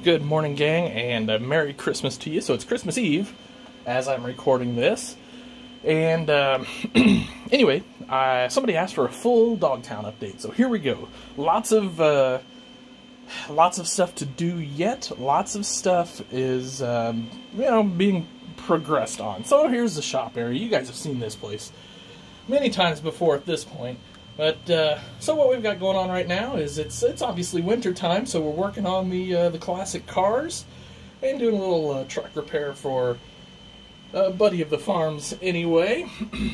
Good morning, gang, and a Merry Christmas to you. So it's Christmas Eve as I'm recording this. And anyway, somebody asked for a full Dogtown update, so here we go. Lots of stuff to do yet. Lots of stuff is being progressed on. So here's the shop area. You guys have seen this place many times before at this point. But, so what we've got going on right now is it's obviously winter time, so we're working on the classic cars and doing a little truck repair for a buddy of the farms anyway.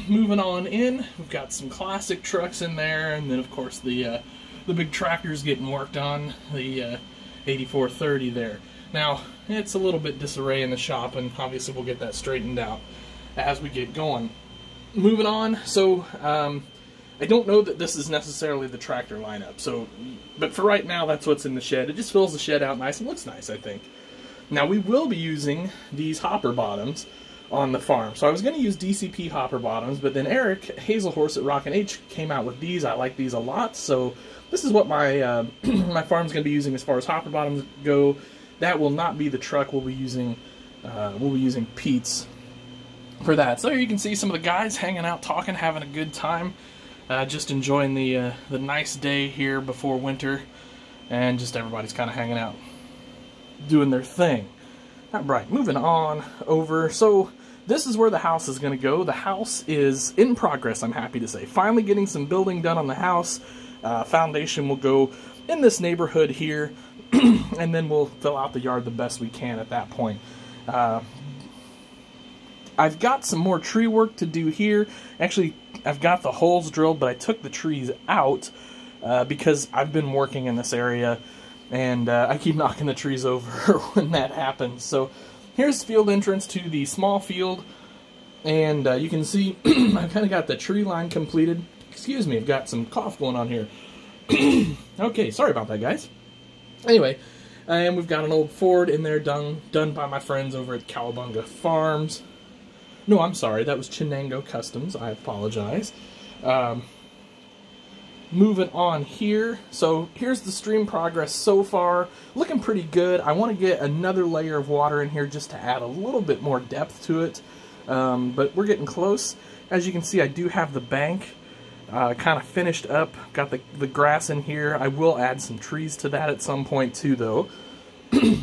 Moving on in, we've got some classic trucks in there, and then of course the big tractor's getting worked on, the 8430 there. Now, it's a little bit disarray in the shop, and obviously we'll get that straightened out as we get going. Moving on, so, I don't know that this is necessarily the tractor lineup, but for right now, that's what's in the shed. It just fills the shed out nice and looks nice, I think. Now, we will be using these hopper bottoms on the farm. So I was going to use DCP hopper bottoms, but then Eric Hazelhorse at Rockin' H came out with these. I like these a lot, so this is what my my farm's going to be using as far as hopper bottoms go. That will not be the truck. We'll be using Pete's for that. So here you can see some of the guys hanging out, talking, having a good time. Just enjoying the nice day here before winter, and just everybody's kind of hanging out, doing their thing. Alright, moving on over. So this is where the house is going to go. The house is in progress, I'm happy to say. Finally getting some building done on the house. Foundation will go in this neighborhood here, and then we'll fill out the yard the best we can at that point. I've got some more tree work to do here. Actually, I've got the holes drilled, but I took the trees out because I've been working in this area, and I keep knocking the trees over when that happens. So here's the field entrance to the small field, and you can see I've kind of got the tree line completed. Excuse me, I've got some cough going on here. Okay, sorry about that, guys. Anyway, and we've got an old Ford in there done by my friends over at Cowabunga Farms. No, I'm sorry, that was Chenango Customs. I apologize. Moving on here. So here's the stream progress so far. Looking pretty good. I want to get another layer of water in here just to add a little bit more depth to it. But we're getting close. As you can see, I do have the bank kind of finished up. Got the grass in here. I will add some trees to that at some point too, though.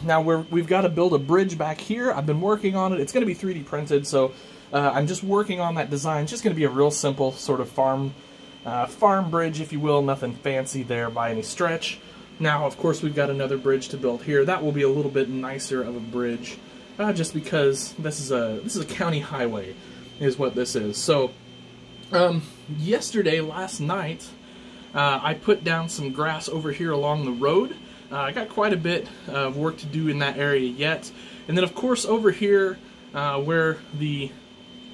Now we've got to build a bridge back here. I've been working on it. It's going to be 3D printed, so I'm just working on that design. It's just going to be a real simple sort of farm bridge, if you will. Nothing fancy there by any stretch. Now, of course, we've got another bridge to build here. That will be a little bit nicer of a bridge, just because this is a county highway, is what this is. So, last night, I put down some grass over here along the road. I got quite a bit of work to do in that area yet. And then, of course, over here where the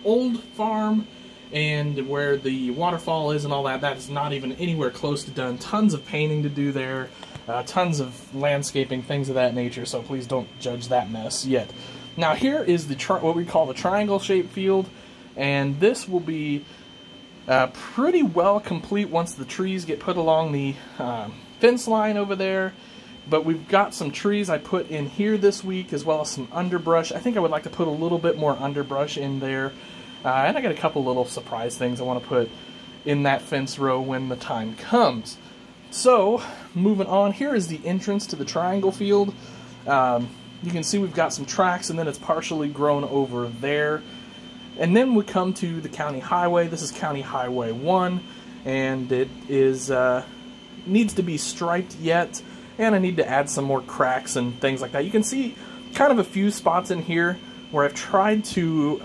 old farm and where the waterfall is and all that, that is not even anywhere close to done. Tons of painting to do there, tons of landscaping, things of that nature, so please don't judge that mess yet. Now, here is what we call the triangle-shaped field, and this will be pretty well complete once the trees get put along the fence line over there. But we've got some trees I put in here this week, as well as some underbrush. I think I would like to put a little bit more underbrush in there. And I got a couple little surprise things I want to put in that fence row when the time comes. So, moving on, here is the entrance to the triangle field. You can see we've got some tracks, and then it's partially grown over there. And then we come to the county highway. This is County Highway 1, and it is needs to be striped yet. And I need to add some more cracks and things like that. You can see kind of a few spots in here where I've tried to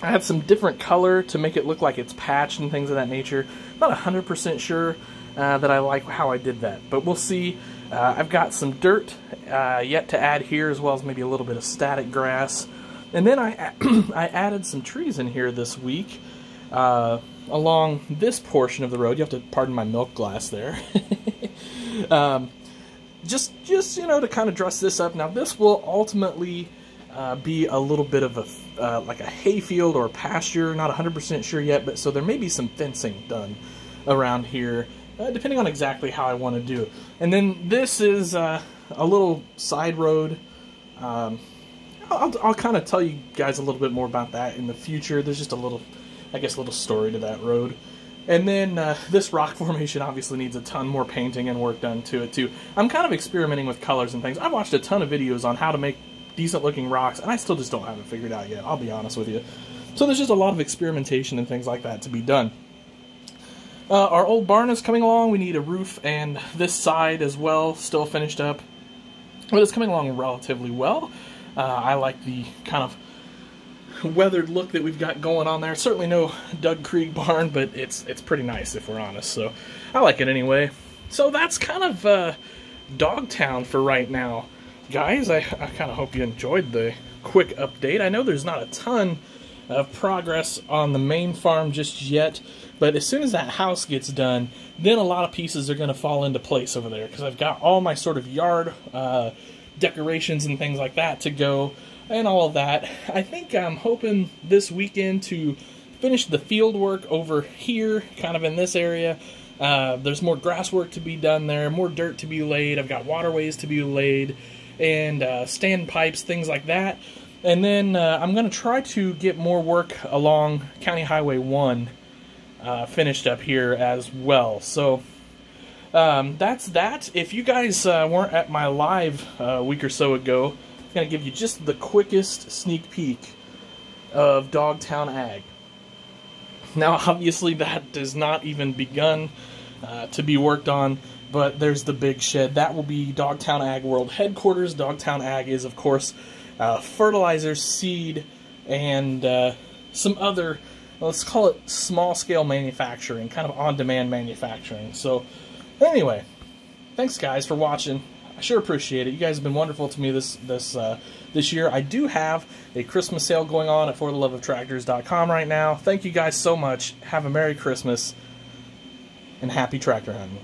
add some different color to make it look like it's patched and things of that nature. Not 100% sure that I like how I did that, but we'll see. I've got some dirt yet to add here, as well as maybe a little bit of static grass. And then I added some trees in here this week along this portion of the road. You have to pardon my milk glass there. Just to kind of dress this up. Now, this will ultimately be a little bit of a like a hayfield or a pasture. Not 100% sure yet, but so there may be some fencing done around here, depending on exactly how I want to do it. And then this is a little side road. I'll kind of tell you guys a little bit more about that in the future. There's just a little, I guess, a little story to that road. And then this rock formation obviously needs a ton more painting and work done to it too. I'm kind of experimenting with colors and things. I've watched a ton of videos on how to make decent looking rocks, and I still just don't have it figured out yet, I'll be honest with you. So there's just a lot of experimentation and things like that to be done. Our old barn is coming along. We need a roof and this side as well, still finished up. But it's coming along relatively well. I like the kind of weathered look that we've got going on there. Certainly no Doug Krieg barn, but it's pretty nice if we're honest. So I like it anyway. So that's kind of Dogtown for right now. Guys, I kind of hope you enjoyed the quick update. I know there's not a ton of progress on the main farm just yet, but as soon as that house gets done, then a lot of pieces are going to fall into place over there, because I've got all my sort of yard decorations and things like that to go, and all of that. I think I'm hoping this weekend to finish the field work over here, kind of in this area. There's more grass work to be done there, more dirt to be laid. I've got waterways to be laid, and standpipes, things like that. And then I'm going to try to get more work along County Highway 1 finished up here as well. So that's that. If you guys weren't at my live a week or so ago, I'm going to give you just the quickest sneak peek of Dogtown Ag. Now, obviously, that does not even begun to be worked on, but there's the big shed. That will be Dogtown Ag World Headquarters. Dogtown Ag is, of course, fertilizer, seed, and some other, let's call it small-scale manufacturing, kind of on-demand manufacturing. So, anyway, thanks, guys, for watching. I sure appreciate it. You guys have been wonderful to me this year. I do have a Christmas sale going on at fortheloveoftractors.com right now. Thank you guys so much. Have a Merry Christmas, and happy tractor hunting.